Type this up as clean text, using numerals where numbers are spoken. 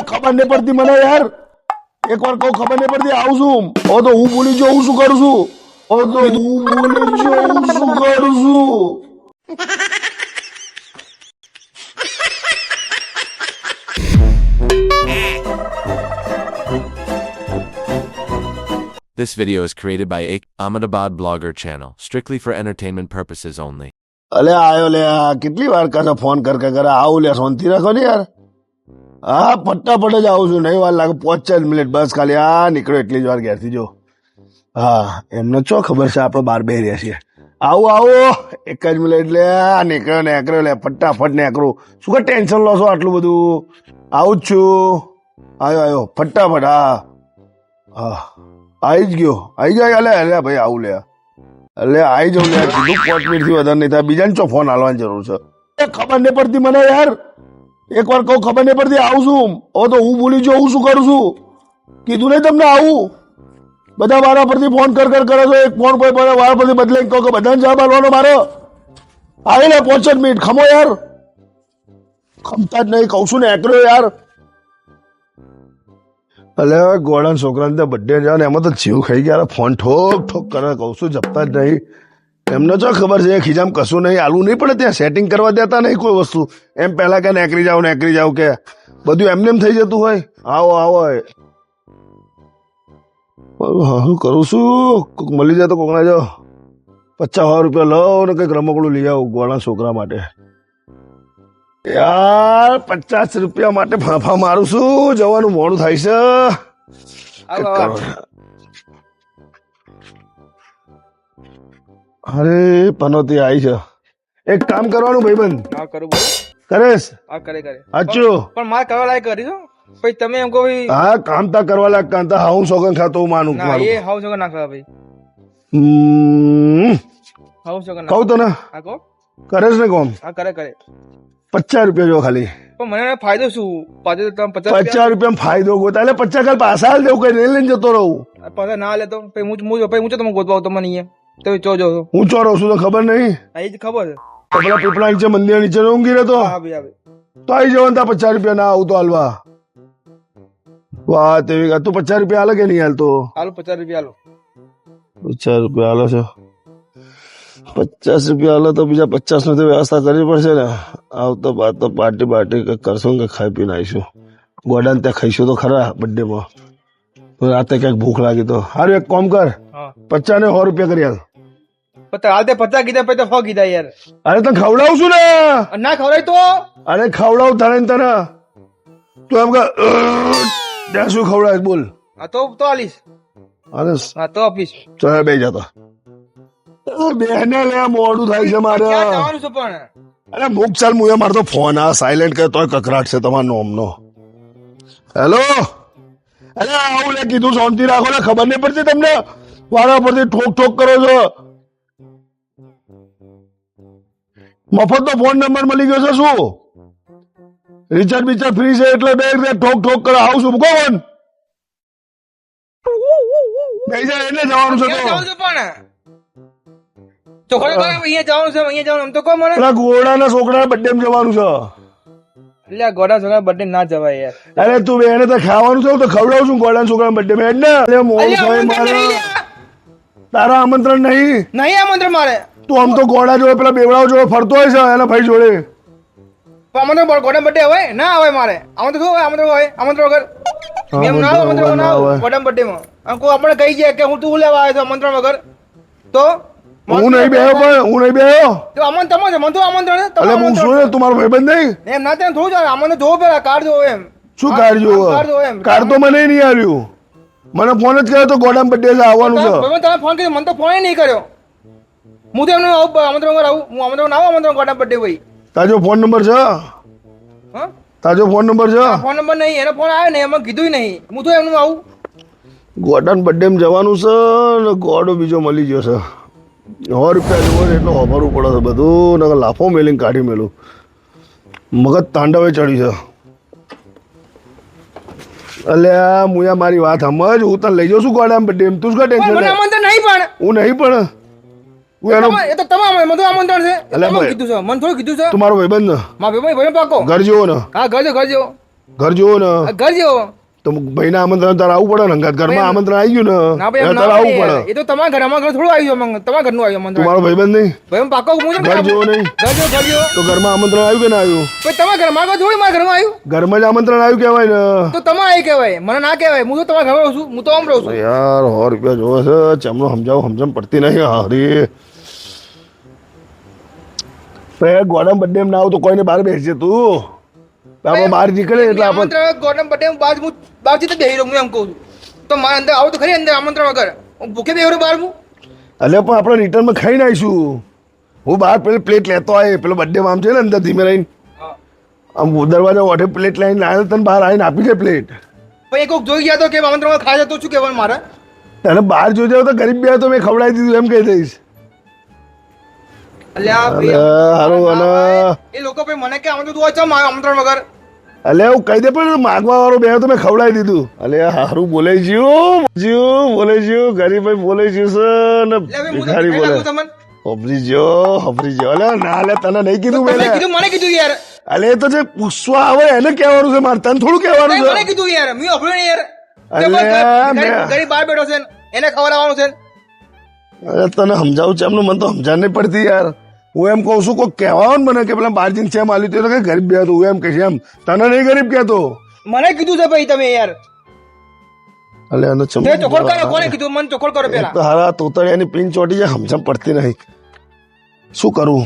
ખબર નહીં પડતી મને યાર, એક વાર કહું ખબર નહીં પડતી. આવું છું ઓ તો હું ભૂલી જાઉં શું કરું છું, ઓ તો હું ભૂલી જાઉં શું કરું છું. This video is created by Ahmedabad Blogger channel, strictly for entertainment purposes only. અલે આયો લે, કેટલી વાર કરે ફોન કર કરે. આવું લે, શાંતિ રાખો ને યાર. હા ફટાફટ જ આવું છું, નહીં વાર લાગે. 5 મિનિટ બસ, ખાલી આ નીકળો એટલી જ વાર ઘેરથી. જો હા એમને ચો ખબર છે આપણે બાર બે રહ્યા છીએ. આવું આવું, એક જ મિનિટ લે. નીકળ્યો લે, ફટાફટ નીકળું. શું કે ટેન્શન લો છો આટલું બધું? આવું જ છું. આવ્યો ફટાફટ. હા હા આવી જ ગયો, આવી જાય. અલે ભાઈ આવું લે, એટલે આવી જાઉં લે. કીધું 5 મિનિટથી વધારે નહીં થાય. બીજાને ચો ફોન હાલવાની જરૂર છે? ખબર નહીં પડતી મને યાર, એક વાર કહું ખબર નહીં પડતી. આવું છું ઓ તો હું ભૂલી જાઉં હું શું કરું છું. કીધું નહીં તમને આવું? બધા મારા પરથી ફોન કરે છો. એક ફોન કોઈ મારા પરથી બદલાઈને કહો કે બધાને જવાબ આલવાનો મારો. આવી લે 5 જ મિનિટ. ખમો યાર, ખમતા જ નહીં. કહું છું ને એકરો યાર. અલે ગોળાના છોકરાને ત્યાં બર્થડે જાય ને એમાં તો જીવ ખાઈ ગયા. ફોન ઠોક કરે. કહું છું જપતા જ નહીં. એમને જો ખબર છે ખીજામ કશું નહીં આલું નહીં પડે. ત્યાં સેટિંગ કરવા દેતા નહીં કોઈ વસ્તુ. એમ પહેલા કે નેકરી જાવ કે બધું એમને એમ થઈ જતું હોય. આવો શું કરું છું? કોક મળી જાય તો કોકના જો 50 રૂપિયા લો ને કંઈક રમકડું લઈ આવું ગોળાના છોકરા માટે. યાર 50 રૂપિયા માટે ફાંફા મારું છું. જવાનું મોડું થાય છે. અરે પનોતી આવી છે. એક કામ કરવાનું ભાઈબંધ. હા કરું બોલ. કરેશ? હા કરે સાચું? પણ મારે કરવા લાયક કરી દો ભાઈ. તમે એમ કહો ભાઈ. હા કામ તા કરવા લાગ. કામ તા હાઉસ સોગન ખાતો હું માનું. ના એ હાઉસ વગર ના ખાવા ભાઈ. હાઉસ વગર ના. કહું તો ને હા કહો. કરેશ ને કોમ? હા કરે 50 રૂપિયા જો ખાલી. પણ મને ફાયદો શું? પાછળ તમે 50 રૂપિયા ફાયદો ગોતા. એટલે 50 કાલ પાછા હાલ દેવું, કઈ લઈને જતો રહું. પાછા ના લેતો પછી હું તમે ગોતવા તમને અહીંયા તમે ચો જો હું ચો રહું છું તો ખબર નહીં. એ જ ખબર છે. પેલા પીપળા નીચે મંદિર નીચે ઊંઘી રહેતો. હા ભાઈ આવે તો આવી જવાનું. તા 50 રૂપિયા ના આવું તો હાલવા. વાહ તેવી તું 50 રૂપિયા હાલે કે નહીં હાલતો? હાલો 50 રૂપિયા હાલો. 50 રૂપિયા હાલો છો? 50 રૂપિયા હાલો તો બીજા 50 ની તો વ્યવસ્થા કરવી પડશે ને. આવતો બાદ તો પાર્ટી કરશું કે ખાઈ પીને આવીશું. ગોડાને ત્યાં ખાઈશું તો ખરા બર્થડે માં. રાતે ક્યાંક ભૂખ લાગી તો હારું એક કામ કર, 50 ને 100 રૂપિયા કરી હાલ. હાલ તે 50 કીધા પછી તો 100 કીધા યાર. અરે તને ખવડાવું છું ને. ના ખવડાય તો? અરે ખવડાવું તને તું એમ કે ત્યાં શું ખવડાય બોલ. હા તો આલીશ. અરે હા તો આપીશ. ચાલ બે જતો બેને લે મોડું થાય છે મારે. ક્યાં જવાનું છે પણ? અરે મુક ચાલ. મુએ મારો તો ફોન આ સાયલેન્ટ કરે તોય કકરાટ છે તમારા નોમનો. હેલો. અરે આવું લે કીધું શાંતિ રાખો ને. ખબર નહીં પડતી તમને? વારા પરથી ઠોક કરો છો. મફત નો ફોન નંબર મળી ગયો છે શું? રિચાર્જ બિચાર્જ ફ્રી છે એટલે બે ઠોક કરો. આવું છું મૂકો ફોન. એટલે જવાનું છે તો અહીંયા જવાનું એમ તો કહો મને. ઘોડાના છોકરા બર્થડે માં જવાનું છે. એટલે ગોડા છોકરા બર્થડે ના જવાય યાર. અરે તું એને તો ખાવાનું છે તો ખવડાવું છું ગોડાના છોકરા બર્થડે માં. એટલે મોડું થાય મારે. તારા આમંત્રણ નહીં આમંત્રણ મારે. તું આમ તો ગોડા જોડે પેલા બેવડાઓ જોડે ફરતો હોય છે એના ભાઈ જોડે. આમંત્રણ ગોડા બર્થડે હોય ના આવે મારે. આમંત્રણ શું હોય? આમંત્રણ હોય આમંત્રણ વગર મેમ ના આવે. આમંત્રણ ના આવે ગોડા બર્થડે માં. કોઈ આપણે કહી જાય કે હું તું લેવા આવ્યો આમંત્રણ વગર તો હું નહીં બેહ્યો. તો આમંત્રણ છે મને તો આમંત્રણ. એટલે હું શું તું મારો ભાઈબંધ નહીં? એમ ના ત્યાં થોડું ચાલે. આમંત્રણ જોવો પેલા કાર્ડ જોવો એમ. શું કાર્ડ જોવો? કાર્ડ તો મને નહીં આવ્યું. મને ફોન જ કર્યો તો ગોડામ બર્થડે છે આવવાનું છે. તમે ફોન કર્યો મને તો ફોન નહીં કર્યો. હું તો એમને આવું આમંત્રણ વગર આવું. હું આમંત્રણ આવું આમંત્રણ ગોડા બર્થડે ભાઈ. તાજો ફોન નંબર છે? હા તાજો ફોન નંબર છે? ફોન નંબર નહીં. એનો ફોન આવ્યો નહીં એમાં કીધું નહીં. હું તો એમનું આવું. ગોડાના બર્થડે માં જવાનું છે ને ગોડો બીજો મળી ગયો છે. 100 રૂપિયા જોવો એટલો વાપરવું પડે છે બધું. ને લાફો મેલીને કાઢી મેલું. મગજ તાંડવે ચડી છે. અલ્યા મુયા મારી વાત સમજ. હું તને લઈ જાઉં છું ગોડાના બર્થડે માં. તું શું ટેન્શન લે? નહીં પણ હું નહીં પણ એ તો તમામ મને તો આમંત્રણ છે. એટલે કીધું છે મને થોડું કીધું છે. તમારો ભાઈબંધ ને મારો ભાઈ પાકો ઘર જેવો ને. હા ઘર જેવો ઘર જોવો ને આ ઘર જેવો તો ભાઈના આમંત્રણ તારે આવવું પડે ને ઘરમાં ભાઈ, આમંત્રણ આવી ગયું ના ને ભાઈ એમ તારે ના આવવું હોય પડે. એ તો તમારા ઘર અમારા ઘર થોડું આવ્યું છે તમારા ઘરનું આવ્યું તું આમંત્રણ મારો ભાઈબંધ નહીં ભાઈ હું પાકો હું ઘર જેવો નહીં ઘર જેવો તો ઘરમાં આમંત્રણ આવ્યું કે ના આવ્યું? ભાઈ તમારા ઘર મારા ઘર થોડી મારા ઘરમાં આવ્યું ઘરમાં જ આમંત્રણ આવ્યું કહેવાય ને. તો તમે આવી કહેવાય મને ના કહેવાય હું તો તમારા ઘરમાં રહું છું હું તો આમ રહું છું યાર 100 રૂપિયા જોવે છે ચમનો સમજમ પડતી નહીં હારી. ગોડામ બર્થડે ના આવું તો કોઈને બહાર બેસજે તું આપણે બહાર નીકળે એટલે આપણે આમંત્રણ ગોડમ બર્થડે હું બહારથી તો બેહી રહું હું એમ કહું છું તો મારા અંદર આવું તો ખરી અંદર આમંત્રણ વગર હું ભૂખે બેહી રહું બહાર હું એટલે પણ આપણે રિટર્નમાં ખાઈને આવીશું. હું બહાર પેલી પ્લેટ લેતો આવે પેલો બર્થડે આમ છે ને અંદર ધીમે રહીને આમ દરવાજા ઓઢે પ્લેટ લઈને લાવ્યો તને બહાર આવીને આપી દે પ્લેટ. ભાઈ કોઈક જોઈ ગયા તો કે આમંત્રણ ખાઈ જતો શું કહેવાનું મારે તને બહાર જોઈ જાવ તો ગરીબ બે તો મેં ખવડાવી દીધું એમ કહી દઈશ. અલ્યા ભાઈ, અરે હારું અને એ લોકો ભાઈ મને કે આમંત્રણ તું હોય ચમ આવ્યો આમંત્રણ વગર અલે હું કહી દે પણ માગવા વાળો બે તો મેં ખવડાવી દીધું. અલે હારું બોલે ગરીબ ભાઈ બોલે છે ને એટલે ભાઈ હું તો ભિખારી કઈ બોલે લાગુ તમને હફરી જો અલે ના અલે તને નહીં કીધું તમે મેં કીધું મને કીધું યાર અલે એ તો જે પૂછવા આવે એને કહેવાનું છે મારે તને થોડું કહેવાનું તમે મને છે. કીધું યાર મેં અભળ્યું નહીં યાર અલ્યા, ગરીબ- ગરીબ બહાર બેઠો છે ને, એને ખવડાવવાનું છે અરે તને સમજાવું છે એમનું મને તો સમજાણ નહીં પડતી યાર. હું એમ કહું છું કોઈ કહેવા આવે ને મને કે પેલા બાર જઈને છે માલ્યું તો કે ગરીબ બે હતું હું એમ કહીશ એમ તને નહીં ગરીબ કહેતો. મને કીધું છે ભાઈ તમે યાર અલે આને તે ચોખોડ કરો કોને કીધું મને ચોખોડ કરો પેલા તો હારા તોતળિયાની પિન ચોટી જાય સમજણ પડતી નહીં શું કરું.